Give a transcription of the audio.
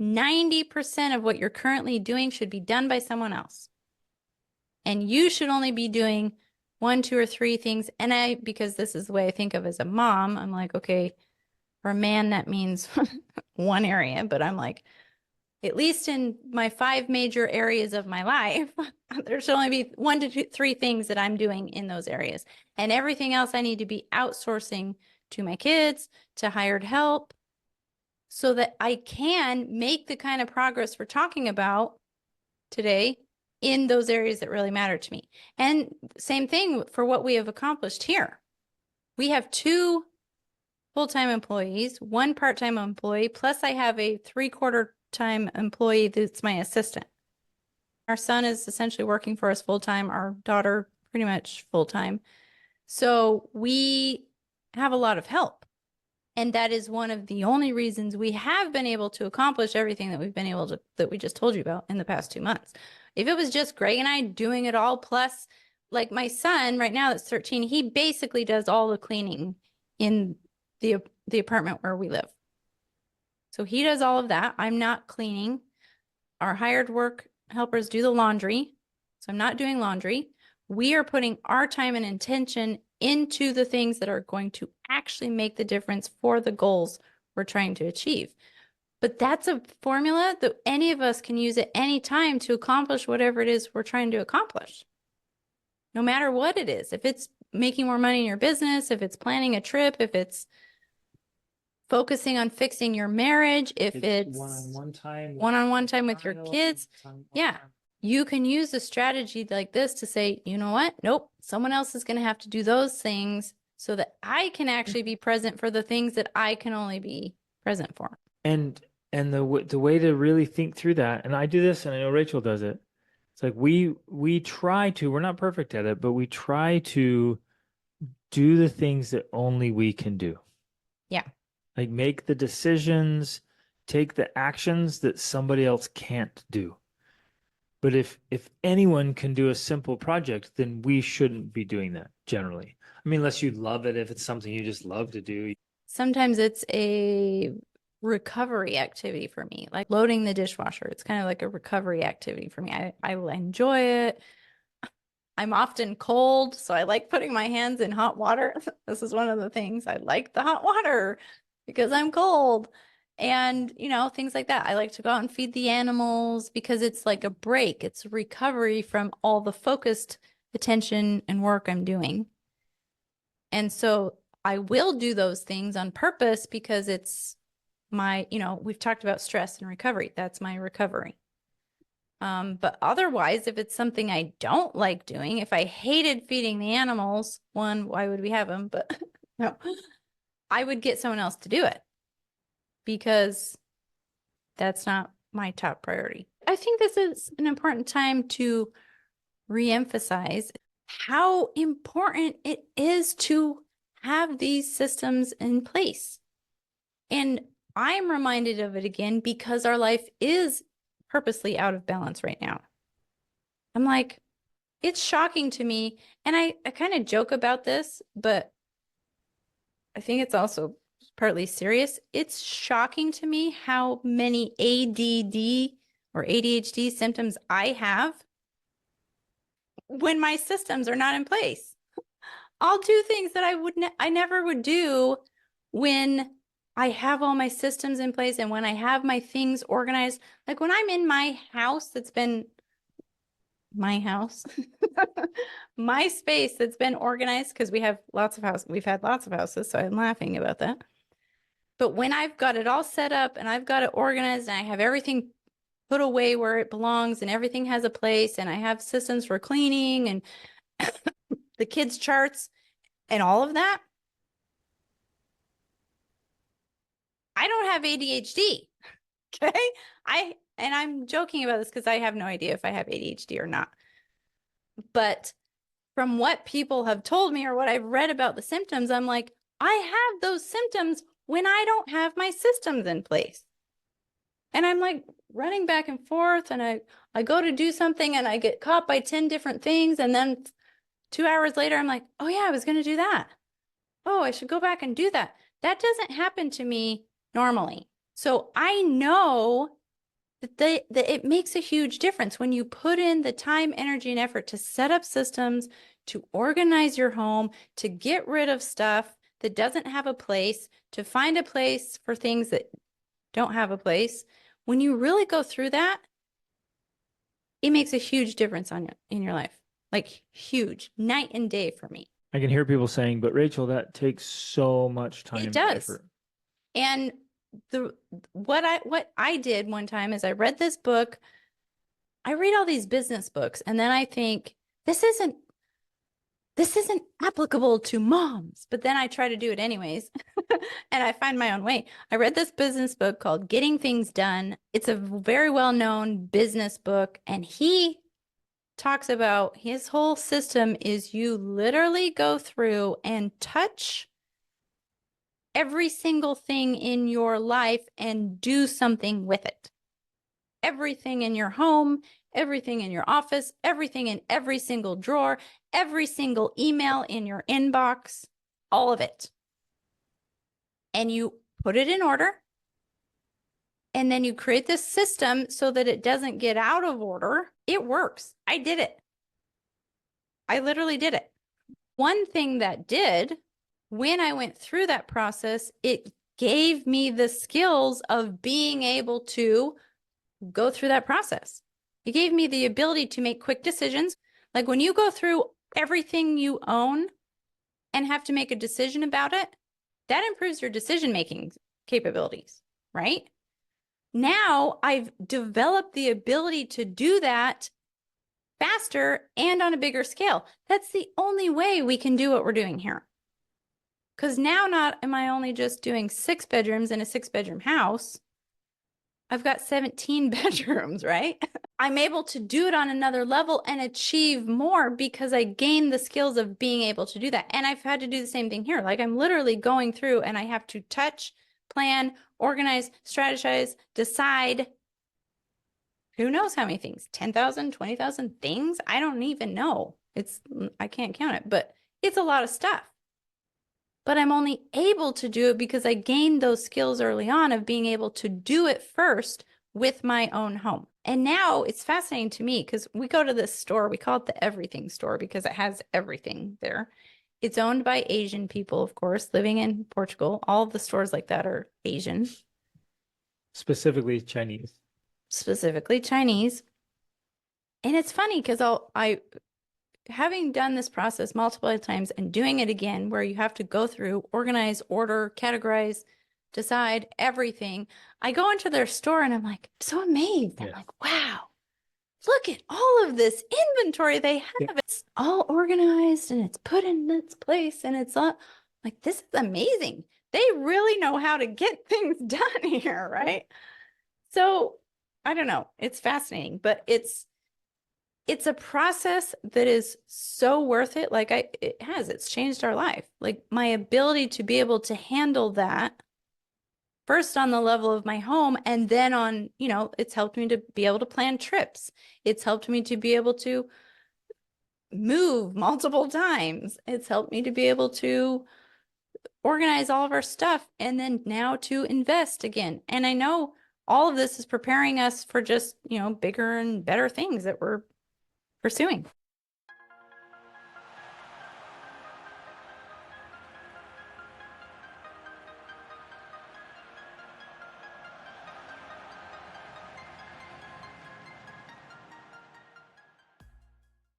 90% of what you're currently doing should be done by someone else. And you should only be doing 1, 2, or 3 things. And because this is the way I think of as a mom, I'm like, okay, for a man, that means one area, but I'm like, at least in my 5 major areas of my life, there should only be 1 to 3 things that I'm doing in those areas. And everything else I need to be outsourcing to my kids, to hired help, so that I can make the kind of progress we're talking about today in those areas that really matter to me. And same thing for what we have accomplished here. We have 2 full-time employees, 1 part-time employee, plus I have a 3/4 time employee that's my assistant. Our son is essentially working for us full-time, our daughter pretty much full-time. So we have a lot of help. And that is one of the only reasons we have been able to accomplish everything that we've been able to, that we just told you about in the past 2 months. If it was just Greg and I doing it all, plus like my son right now that's 13, he basically does all the cleaning in the apartment where we live. So he does all of that. I'm not cleaning. Our hired work helpers do the laundry. So I'm not doing laundry. We are putting our time and intention into the things that are going to actually make the difference for the goals we're trying to achieve. But that's a formula that any of us can use at any time to accomplish whatever it is we're trying to accomplish. No matter what it is. If it's making more money in your business, if it's planning a trip, if it's focusing on fixing your marriage, if it's one-on-one time with your kids, yeah, you can use a strategy like this to say, you know what? Nope, someone else is going to have to do those things so that I can actually be present for the things that I can only be present for. And the way to really think through that, and I do this, and I know Rachel does it. It's like we try to. We're not perfect at it, but we try to do the things that only we can do. Yeah. Like make the decisions, take the actions that somebody else can't do. But if anyone can do a simple project, then we shouldn't be doing that generally. I mean, unless you love it, if it's something you just love to do. Sometimes it's a recovery activity for me, like loading the dishwasher. It's kind of like a recovery activity for me. I enjoy it. I'm often cold, so I like putting my hands in hot water. This is one of the things. I like the hot water because I'm cold. And, you know, things like that. I like to go out and feed the animals because it's like a break. It's recovery from all the focused attention and work I'm doing. And so I will do those things on purpose because it's my, you know, we've talked about stress and recovery. That's my recovery. But otherwise, if it's something I don't like doing, if I hated feeding the animals, one, why would we have them? But no, I would get someone else to do it because that's not my top priority. I think this is an important time to reemphasize how important it is to have these systems in place. And I'm reminded of it again because our life is purposely out of balance right now. I'm like, it's shocking to me. And I kind of joke about this, but I think it's also partly serious. It's shocking to me how many ADD or ADHD symptoms I have when my systems are not in place. I'll do things that I never would do when I have all my systems in place and when I have my things organized. Like when I'm in my house that's been my house, my space that's been organized because we have lots of houses. We've had lots of houses, so I'm laughing about that. But when I've got it all set up and I've got it organized and I have everything put away where it belongs and everything has a place and I have systems for cleaning and the kids' charts and all of that, I don't have ADHD. Okay. And I'm joking about this because I have no idea if I have ADHD or not. But from what people have told me or what I've read about the symptoms, I'm like, I have those symptoms when I don't have my systems in place. And I'm like running back and forth and I go to do something and I get caught by 10 different things. And then 2 hours later, I'm like, oh yeah, I was going to do that. Oh, I should go back and do that. That doesn't happen to me normally. So I know that it makes a huge difference when you put in the time, energy, and effort to set up systems, to organize your home, to get rid of stuff that doesn't have a place, to find a place for things that don't have a place. When you really go through that, it makes a huge difference in your life. Like huge, night and day for me. I can hear people saying, but Rachel, that takes so much time It and does. effort. And what I did one time is I read this book. I read all these business books, and then I think this isn't applicable to moms, but then I try to do it anyways. And I find my own way. I read this business book called Getting Things Done. It's a very well-known business book, and he talks about his whole system is you literally go through and touch every single thing in your life and do something with it. Everything in your home, everything in your office, everything in every single drawer, every single email in your inbox, all of it. And you put it in order. And then you create this system so that it doesn't get out of order. It works. I did it. I literally did it. One thing that did, when I went through that process, it gave me the skills of being able to go through that process. It gave me the ability to make quick decisions. Like when you go through everything you own and have to make a decision about it, that improves your decision-making capabilities, right? Now I've developed the ability to do that faster and on a bigger scale. That's the only way we can do what we're doing here. Because now not am I only just doing 6 bedrooms in a 6-bedroom house. I've got 17 bedrooms, right? I'm able to do it on another level and achieve more because I gained the skills of being able to do that. And I've had to do the same thing here. Like I'm literally going through and I have to touch, plan, organize, strategize, decide. Who knows how many things? 10,000, 20,000 things? I don't even know. I can't count it, but it's a lot of stuff. But I'm only able to do it because I gained those skills early on of being able to do it first with my own home. And now it's fascinating to me because we go to this store, we call it the everything store because it has everything there. It's owned by Asian people, of course, living in Portugal. All of the stores like that are Asian. Specifically Chinese. Specifically Chinese. And it's funny because having done this process multiple times and doing it again, where you have to go through, organize, order, categorize, decide everything. I go into their store and I'm like, so amazed. I'm like, wow, look at all of this inventory they have. Yeah. It's all organized and it's put in its place and it's all like, this is amazing. They really know how to get things done here, right? So I don't know. It's fascinating, but it's a process that is so worth it. Like it's changed our life. Like my ability to be able to handle that first on the level of my home and then on, it's helped me to be able to plan trips. It's helped me to be able to move multiple times. It's helped me to be able to organize all of our stuff and then now to invest again. And I know all of this is preparing us for just, bigger and better things that we're pursuing.